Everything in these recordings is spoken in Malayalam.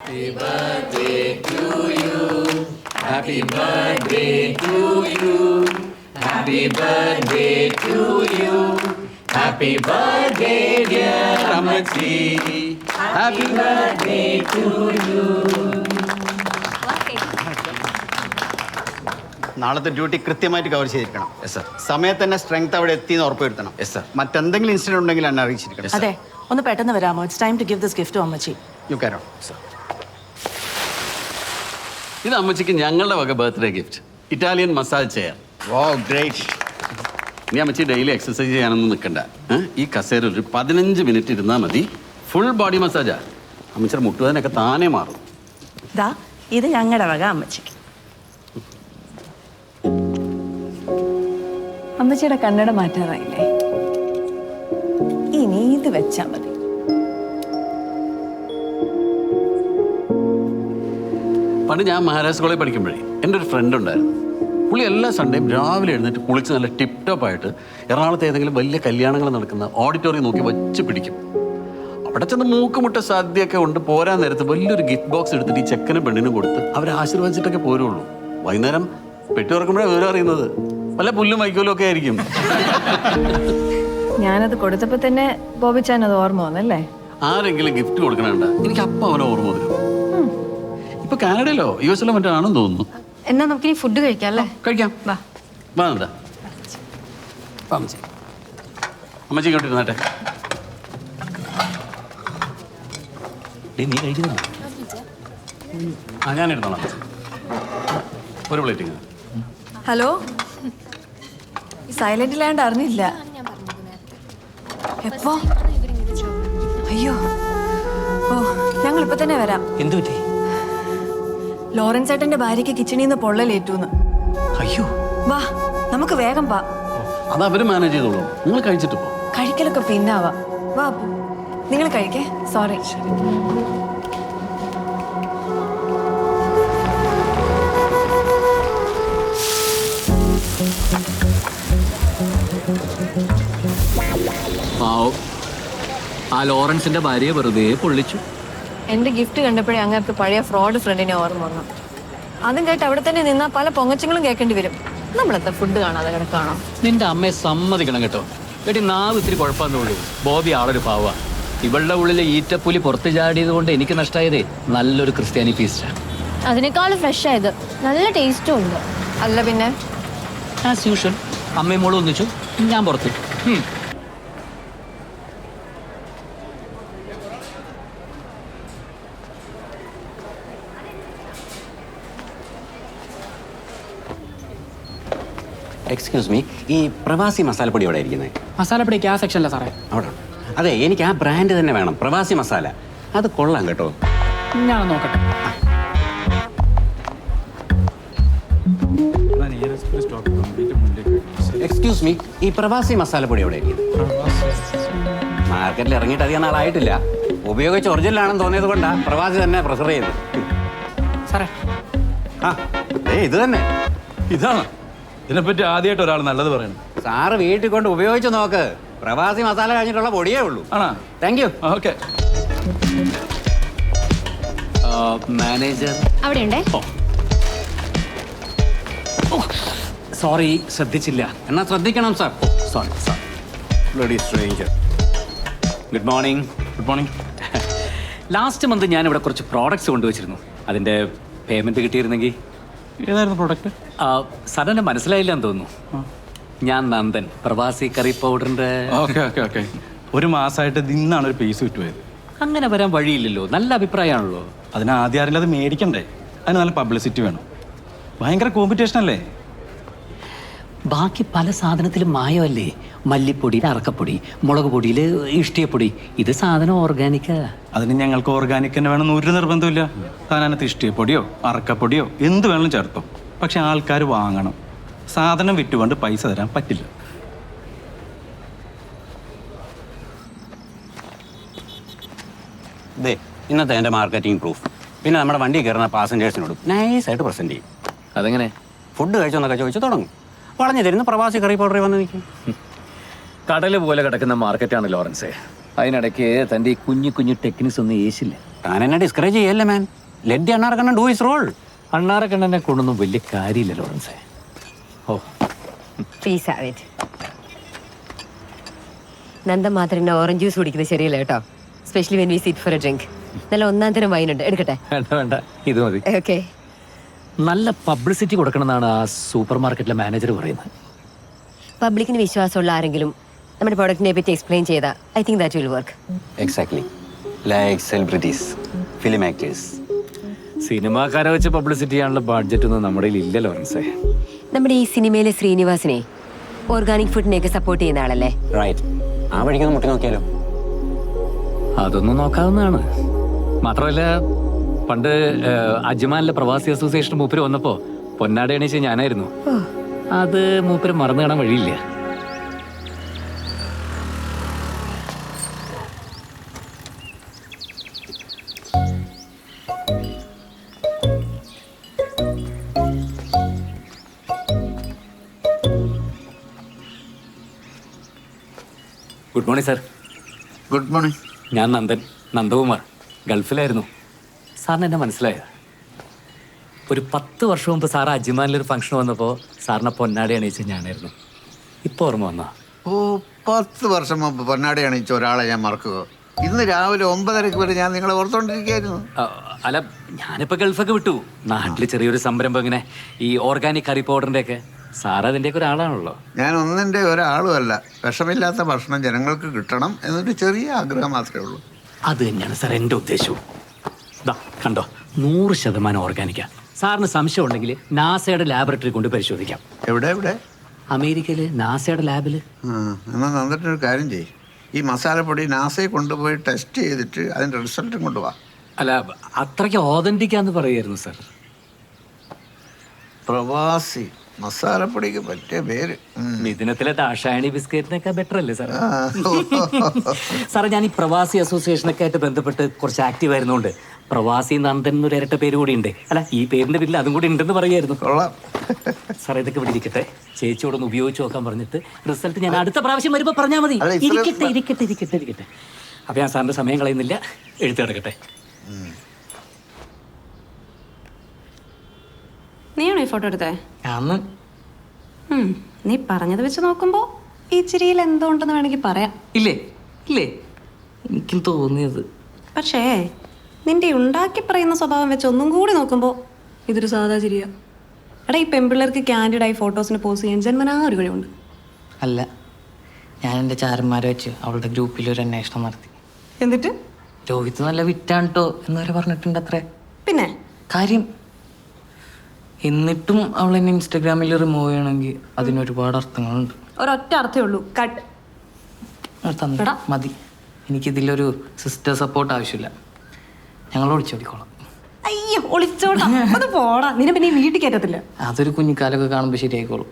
Happy birthday to you. Happy birthday to you. Happy birthday to you. Happy birthday dear Amachi. Happy birthday to you. നാളത്തെ ഡ്യൂട്ടി കൃത്യമായിട്ട് കവർ ചെയ്തിരിക്കണം. Yes sir. സമയത്ത് തന്നെ സ്ട്രെങ്ത് അവിടെ എത്തിയെന്ന് ഉറപ്പുവരുത്തണം. Yes sir. മറ്റെന്തെങ്കിലും ഇൻസിഡന്റ് ഉണ്ടെങ്കിൽ എന്നെ അറിയിച്ചിരിക്കണം. അതെ, ഒന്ന് പെട്ടെന്ന് വരാമോ? It's time to give this gift to അമ്മച്ചി. You can. ഇത് അമ്മച്ചിക്ക് ഞങ്ങളുടെ വക birthday gift, Italian massage chair. Wow, great. ഇനി അമ്മച്ചി ഡെയിലി എക്സസൈസ് ചെയ്യാനൊന്നും നിൽക്കണ്ട. ഈ കസേര ഒരു 15 മിനിറ്റ് ഇരുന്നാൽ മതി. ഫുൾ ബോഡി മസാജാ. അമ്മച്ചിയുടെ മുട്ടുവേദനയൊക്കെ താനേ മാറും. ദാ ഇത് ഞങ്ങളുടെ വക അമ്മച്ചിക്ക്. അമ്മച്ചിയുടെ കണ്ണട മാറ്റാറായില്ലേ? ഇനി ഇത് വെച്ചാ മതി. പണ്ട് ഞാൻ മഹാരാഷ്ട്ര കോളേജിൽ പഠിക്കുമ്പോഴേ എൻ്റെ ഒരു ഫ്രണ്ട് ഉണ്ടായിരുന്നു. പുള്ളി എല്ലാ സൺഡേയും രാവിലെ എഴുന്നേറ്റ് കുളിച്ച് നല്ല ടിപ് ടോപ്പ് ആയിട്ട് എറണാകുളത്ത് ഏതെങ്കിലും വലിയ കല്യാണങ്ങൾ നടക്കുന്ന ഓഡിറ്റോറിയം നോക്കി വച്ച് പിടിക്കും. അവിടെ ചെന്ന് മൂക്കുമുട്ട സാധ്യതയൊക്കെ ഉണ്ട്. പോരാൻ നേരത്ത് വലിയൊരു ഗിഫ്റ്റ് ബോക്സ് എടുത്തിട്ട് ഈ ചെക്കനും പെണ്ണിനും കൊടുത്ത് അവരെ ആശീർവദിച്ചിട്ടൊക്കെ പോരുള്ളൂ. വൈകുന്നേരം പെട്ടി തുറക്കുമ്പോഴാണ് വിവരം അറിയുന്നത്. വല്ല പുല്ലും വൈക്കോലും ഒക്കെ ആയിരിക്കും. ഞാനത് കൊടുത്തപ്പോ തന്നെ ബോബിച്ചാൻ അത് ഓർമ്മ വന്നല്ലേ? ആരെങ്കിലും ഗിഫ്റ്റ് കൊടുക്കണണ്ട എനിക്ക് അപ്പം അവനെ ഓർമ്മ വരും. ഇപ്പൊ കാനഡയിലോ US-ലോ മറ്റോ ആണെന്ന് തോന്നുന്നു. എന്നാ നമുക്കിനി ഫുഡ് കഴിക്കാം അല്ലേ? കഴിക്കാം. വാ. വാ എന്താ അമ്മച്ചി ഇങ്ങോട്ടിരുന്നാട്ടെ. നീ കഴിക്കുന്നു? ഞാൻ എടുത്തോളാം. ഒരു പ്ലേറ്റിങ്. ഹലോ, സൈലന്റിലാണ്ട് അറിഞ്ഞില്ല. എപ്പോ? അയ്യോ, ഓ ഞങ്ങൾ ഇപ്പൊ തന്നെ വരാം. എന്തു പറ്റി? ലോറൻസ് ഏട്ടന്റെ ഭാര്യയ്ക്ക് കിച്ചണിൽ നിന്ന് പൊള്ളലേറ്റൂന്ന്. അയ്യോ, വാ നമുക്ക് വേഗം വാ. അത് അവര് മാനേജ് ചെയ്തോളൂ. നിങ്ങൾ കഴിച്ചിട്ട് പോ. കഴിക്കലൊക്കെ പിന്നാവാ. വാ നിങ്ങൾ കഴിക്കേ. സോറി. ആ ലോറൻസിന്റെ ഭാര്യയെ വെറുതെ പൊള്ളിച്ചു. എന്റെ ഗിഫ്റ്റ് കണ്ടപ്പോഴേ അങ്ങനത്തെ പഴയ ഫ്രോഡ് ഫ്രണ്ടിനെ ഓർമ്മ വന്നു. അതും കേട്ട് അവിടെ തന്നെ നിന്നാ പല പൊങ്ങച്ചങ്ങളും കേൾക്കേണ്ടി വരും. നമ്മളെന്താ ഫുഡ് കാണാതെ കിടക്കാണോ? നിന്റെ അമ്മയെ സമ്മതിക്കണം കേട്ടോ. കേട്ടി നാവ് ഇത്തിരി കുഴപ്പമെന്നുള്ളൂ. ബോബി ആളൊരു പാവ. ഇവളുടെ ഉള്ളിലെ ഈറ്റപ്പുലി പുറത്ത് ചാടിയത് കൊണ്ട് എനിക്ക് നഷ്ടമായതേ നല്ലൊരു ക്രിസ്ത്യാനി പീസ്റ്റാ. അതിനേക്കാൾ ഫ്രഷ് ആയത്, നല്ല ടേസ്റ്റും ഉണ്ട്. അല്ല പിന്നെ ആസ് യൂഷ്വൽ അമ്മയും മോളും ഒന്നിച്ചു, ഞാൻ പുറത്തു. എക്സ്ക്യൂസ് മീ, ഈ പ്രവാസി മസാലപ്പൊടി എവിടെ ഇരിക്കുന്നത്? മസാലപ്പൊടിക്ക് ആ സെക്ഷനല്ല സാറേ, അവിടെ. അതെ, എനിക്ക് ആ ബ്രാൻഡ് തന്നെ വേണം, പ്രവാസി മസാല. അത് കൊള്ളാം കേട്ടോ. ഞാൻ നോക്കട്ടെ. എക്സ്ക്യൂസ് മീ, ഈ പ്രവാസി മസാലപ്പൊടി എവിടെ ഇരിക്കുന്നത്? മാർക്കറ്റിൽ ഇറങ്ങിയിട്ട് അധികം നാളായിട്ടില്ല. ഉപയോഗിച്ച് ഒറിജിനൽ ആണെന്ന് തോന്നിയത് കൊണ്ടാ പ്രവാസി തന്നെ പ്രിഫർ ചെയ്തത്. സാറേ, ആ ഇത് തന്നെ. ഇതാണ് ഇതിനെപ്പറ്റി ആദ്യമായിട്ട് ഒരാൾ നല്ലത് പറയണം. സാറ് വീട്ടിൽ കൊണ്ട് ഉപയോഗിച്ച് നോക്ക്. പ്രവാസി മസാല കഴിഞ്ഞിട്ടുള്ള പൊടിയേ ഉള്ളൂ. ആണോ? Thank you. ഓക്കെ. മാനേജർ അവിടെ ഉണ്ടേ. സോറി, ശ്രദ്ധിച്ചില്ല. എന്നാ ശ്രദ്ധിക്കണം sir. Sorry. Bloody stranger. Good morning. Good morning. Last month ഞാൻ ഇവിടെ കുറച്ച് പ്രോഡക്ട്സ് കൊണ്ടുവച്ചിരുന്നു. അതിന്റെ പേയ്മെന്റ് കിട്ടിയിരുന്നെങ്കിൽ. ഏതായിരുന്നു പ്രോഡക്റ്റ്? സാറിന് മനസ്സിലായില്ലെന്ന് തോന്നുന്നു. ഞാൻ നന്ദൻ, പ്രവാസി കറി പൗഡറിന്റെ. ഓക്കെ. ഒരു മാസമായിട്ട് ഇന്നാണ് ഒരു പീസ് വിറ്റുപോയത്. അങ്ങനെ വരാൻ വഴിയില്ലല്ലോ, നല്ല അഭിപ്രായമാണല്ലോ. അതിന് ആദ്യം ആരെങ്കിലും അത് മേടിക്കണ്ടേ? അതിന് നല്ല പബ്ലിസിറ്റി വേണം. ഭയങ്കര കോമ്പറ്റീഷൻ അല്ലേ? ബാക്കി പല സാധനത്തിലും മായമല്ലേ. മല്ലിപ്പൊടി, അറക്കപ്പൊടി, മുളക് പൊടിയിൽ ഇഷ്ടിയപ്പൊടി. ഇത് സാധനം ഓർഗാനിക്കാ. അതിന് ഞങ്ങൾക്ക് ഓർഗാനിക് തന്നെ വേണമെന്ന് ഒരു നിർബന്ധമില്ല. അതിനകത്ത് ഇഷ്ടിയപ്പൊടിയോ അറക്കപ്പൊടിയോ എന്ത് വേണമെങ്കിലും ചേർത്തും. പക്ഷെ ആൾക്കാർ വാങ്ങണം. സാധനം വിറ്റുകൊണ്ട് പൈസ തരാൻ പറ്റില്ല. ദേ, ഇന്നത്തെ എൻ്റെ മാർക്കറ്റിംഗ് പ്രൂഫ്. പിന്നെ നമ്മുടെ വണ്ടി കയറുന്ന പാസഞ്ചേഴ്സിനോടും നൈസായിട്ട് പ്രസൻറ്റ് ചെയ്യും. അതെങ്ങനെ? ഫുഡ് കഴിച്ചോന്നൊക്കെ ചോദിച്ചു തുടങ്ങും. വളഞ്ഞു തരുന്ന പ്രവാസി കറി പൗഡറി വന്ന് നിൽക്കും. കടല് പോലെ കിടക്കുന്ന മാർക്കറ്റാണ് ലോറൻസേ. അതിനിടയ്ക്ക് തൻ്റെ ഈ കുഞ്ഞു കുഞ്ഞു ടെക്നിക്സ് ഒന്നും ഏശില്ല. താൻ എന്നെ ഡിസ്കറേജ് ചെയ്യല്ലേ മാൻ. ലെറ്റ് ദി അണ്ണാർക്കണ്ണൻ ഡു ഹിസ് റോൾ. അണ്ണാറക്കണ്ണനെ കൊണ്ടൊന്നും വലിയ കാര്യമില്ല ലോറൻസേ. Oh please have it. Nanda മാത്രം ഓറഞ്ച് ജ്യൂസ് കുടിക്കുന്നത് ശരിയല്ല കേട്ടോ. Specially when we sit for a drink. നല്ല ഒന്നാം തരം വൈൻ ഉണ്ട്, എടുക്കട്ടെ? വേണ്ട വേണ്ട, ഇത് മതി. ഓക്കെ. നല്ല പബ്ലിസിറ്റി കൊടുക്കണമെന്നാണ് ആ സൂപ്പർ മാർക്കറ്റിലെ മാനേജർ പറയുന്നത്. പബ്ലിക്കിന് വിശ്വാസമുള്ള ആരെങ്കിലും നമ്മുടെ പ്രോഡക്റ്റിനെ പറ്റി എക്സ്പ്ലെയിൻ ചെയ്താൽ I think that will work. Exactly like celebrities, film actors. സിനിമാക്കാരെ വെച്ച് പബ്ലിസിറ്റി ചെയ്യാനുള്ള ബഡ്ജറ്റ് ഒന്നും നമ്മുടെ കയ്യിൽ ഇല്ല ലോറൻസേ. നമ്മുടെ ഈ സിനിമയിലെ ശ്രീനിവാസിനെ ഓർഗാനിക് ഫുഡിനെയൊക്കെ സപ്പോർട്ട് ചെയ്യുന്ന ആളല്ലേ? റൈറ്റ്. ആ വഴിക്കൊന്ന് മുട്ടി നോക്കിയാലോ? അതൊന്നും നോക്കാവുന്നതാണ്. മാത്രമല്ല, പണ്ട് അജ്മാനിലെ പ്രവാസി അസോസിയേഷൻ മൂപ്പര് വന്നപ്പോ പൊന്നാട എണീച്ച് ഞാനായിരുന്നു. അത് മൂപ്പര് മറന്നു കാണാൻ വഴിയില്ല. Good morning sir. Good morning. ഞാൻ നന്ദകുമാർ, ഗൾഫിലായിരുന്നു. സാറിന് എന്നെ മനസ്സിലായോ? ഒരു 10 വർഷം മുമ്പ് സാർ അജ്മാനിലൊരു ഫംഗ്ഷൻ വന്നപ്പോൾ സാറിനെ പൊന്നാടി അണിയിച്ച് ഞാനായിരുന്നു. ഇപ്പോൾ ഓർമ്മ വന്നോ? ഓ, 10 വർഷം മുമ്പ് പൊന്നാടി അണിയിച്ച ഒരാളെ ഞാൻ മറക്കുക? ഇന്ന് രാവിലെ 9:30 വരെ ഞാൻ നിങ്ങളെ ഓർത്തോണ്ടിരിക്കുകയായിരുന്നു. അല്ല, ഞാനിപ്പോൾ ഗൾഫൊക്കെ വിട്ടു. നാട്ടിൽ ചെറിയൊരു സംരംഭം, ഇങ്ങനെ ഈ ഓർഗാനിക് കറി പൗഡറിൻ്റെ ഒക്കെ. സാർ അതിൻ്റെയൊക്കെ ഒരാളാണല്ലോ. ഞാൻ ഒന്നിൻ്റെ ഒരാളുമല്ല. വിഷമില്ലാത്ത ഭക്ഷണം ജനങ്ങൾക്ക് കിട്ടണം എന്നൊരു ചെറിയ ആഗ്രഹം മാത്രമേ ഉള്ളൂ. അത് തന്നെയാണ് സാർ എൻ്റെ ഉദ്ദേശവും. ഇതാ കണ്ടോ, 100% ഓർഗാനിക്കാ. സാറിന് സംശയം ഉണ്ടെങ്കിൽ നാസയുടെ ലാബറട്ടറി കൊണ്ട് പരിശോധിക്കാം. എവിടെ എവിടെ? അമേരിക്കയിൽ നാസയുടെ ലാബിൽ. എന്നാൽ നന്നിട്ടൊരു കാര്യം ചെയ്യും. ഈ മസാലപ്പൊടി നാസയെ കൊണ്ടുപോയി ടെസ്റ്റ് ചെയ്തിട്ട് അതിൻ്റെ റിസൾട്ടും കൊണ്ടുപോവാ. അല്ല, അത്രയ്ക്ക് ഓതന്റിക്കാന്ന് പറയായിരുന്നു സാർ. പ്രവാസി മസാലപ്പൊടിക്ക് പറ്റിയ പേര്. മിഥുനത്തിലെ ദാഷായണി ബിസ്ക്കറ്റിനൊക്കെ ബെറ്റർ അല്ലേ സാർ? സാറേ, ഞാൻ ഈ പ്രവാസി അസോസിയേഷനൊക്കെ ആയിട്ട് ബന്ധപ്പെട്ട് കുറച്ച് ആക്റ്റീവ് ആയിരുന്നുകൊണ്ട് പ്രവാസി നന്ദൻ എന്നൊരു ഇരട്ട പേര് കൂടി ഉണ്ട്. അല്ല, ഈ പേരിന്റെ പേരിൽ അതും കൂടി ഉണ്ടെന്ന് പറയായിരുന്നു. കൊള്ളാം. സാർ, ഇതൊക്കെ ഇവിടെ ഇരിക്കട്ടെ. ചേച്ചിയോടൊന്ന് ഉപയോഗിച്ച് നോക്കാൻ പറഞ്ഞിട്ട് റിസൾട്ട് ഞാൻ അടുത്ത പ്രാവശ്യം വരുമ്പോൾ പറഞ്ഞാൽ മതി. അല്ല, ഇത്ര- ഇരിക്കട്ടെ. അപ്പൊ ഞാൻ സാറിന്റെ സമയം കളയുന്നില്ല, എഴുത്ത് കിടക്കട്ടെ. നീയാണോ ഈ ഫോട്ടോ എടുത്തേ? അന്ന് നീ പറഞ്ഞത് വെച്ച് നോക്കുമ്പോ ഈ ചിരിയിൽ എന്തോ ഉണ്ടെന്ന് വേണമെങ്കിൽ പറയാം. ഇല്ലേ എനിക്കും തോന്നിയത്. പക്ഷേ നിന്റെ ഉണ്ടാക്കി പറയുന്ന സ്വഭാവം വെച്ച് ഒന്നും കൂടി നോക്കുമ്പോ ഇതൊരു സാധാ ചിരിയാ. എടാ, ഈ പെൺപിള്ളേർക്ക് ക്യാൻഡിഡായി ഫോട്ടോസിന് പോസ് ചെയ്യാൻ ജന്മനാ ഒരു കഴിവുണ്ട്. അല്ല, ഞാൻ എൻ്റെ ചാരന്മാരെ വെച്ച് അവളുടെ ഗ്രൂപ്പിൽ ഒരു അന്വേഷണം നടത്തി. എന്നിട്ട് രോഹിത് നല്ല വിറ്റാണ് കേട്ടോ എന്ന് പറഞ്ഞിട്ടുണ്ട് അത്രേ. പിന്നെ കാര്യം, എന്നിട്ടും അവൾ എന്നെ ഇൻസ്റ്റഗ്രാമിൽ റിമൂവ് ചെയ്യണമെങ്കിൽ അതിനൊരുപാട് അർത്ഥങ്ങളുണ്ട്. ഒരൊറ്റ അർത്ഥമേ ഉള്ളൂ, കട്ട്. തന്നിടാ മതി. എനിക്കിതിലൊരു സിസ്റ്റർ സപ്പോർട്ട് ആവശ്യമില്ല. ഞങ്ങൾ ഒളിച്ചോടിക്കോളാം. അയ്യോ, ഒളിച്ചോടാ. അത് പോടാ. നിന്നെ പിന്നെ ഈ വീട്ടിൽ കയറ്റത്തില്ല. അതൊരു കുഞ്ഞിക്കാലൊക്കെ കാണുമ്പോൾ ശരിയായിക്കോളും.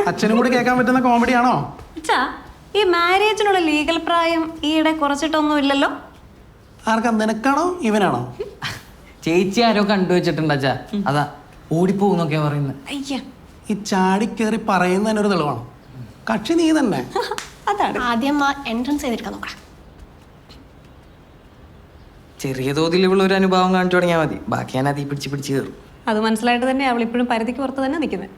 അച്ഛനും കൂടി കേൾക്കാൻ പറ്റുന്ന കോമഡിയാണോ? അച്ഛാ, ഈ മാരേജിനുള്ള ലീഗൽ പ്രായം ഈയിടെ കുറച്ചിട്ടൊന്നും ഇല്ലല്ലോ. ആർക്കാ, നിനക്കാണോ ഇവനാണോ? ചേച്ചി ആരോ കണ്ടുവച്ചിട്ടുണ്ട് അച്ഛാ, അതാ ഓടിപ്പോകുന്നൊക്കെയാ പറയുന്നത്. അയ്യ, ഈ ചാടിക്കേറി പറയുന്നതിന് ഒരു തെളിവാണോ? കക്ഷി നീ തന്നെ. അതാണ്. ആദ്യം ആ എൻട്രൻസ് ചെയ്തെടുക്കാൻ നോക്കാം. ചെറിയ തോതിൽ ഇവളൊരു അനുഭവം കാണിച്ചു തുടങ്ങിയാൽ മതി. ബാക്കി ഞാൻ അതിൽ പിടിച്ച് കയറും. അത് മനസ്സിലായിട്ട് തന്നെ അവൾ ഇപ്പോഴും പരിധിക്ക് പുറത്ത് തന്നെ നിൽക്കുന്നത്.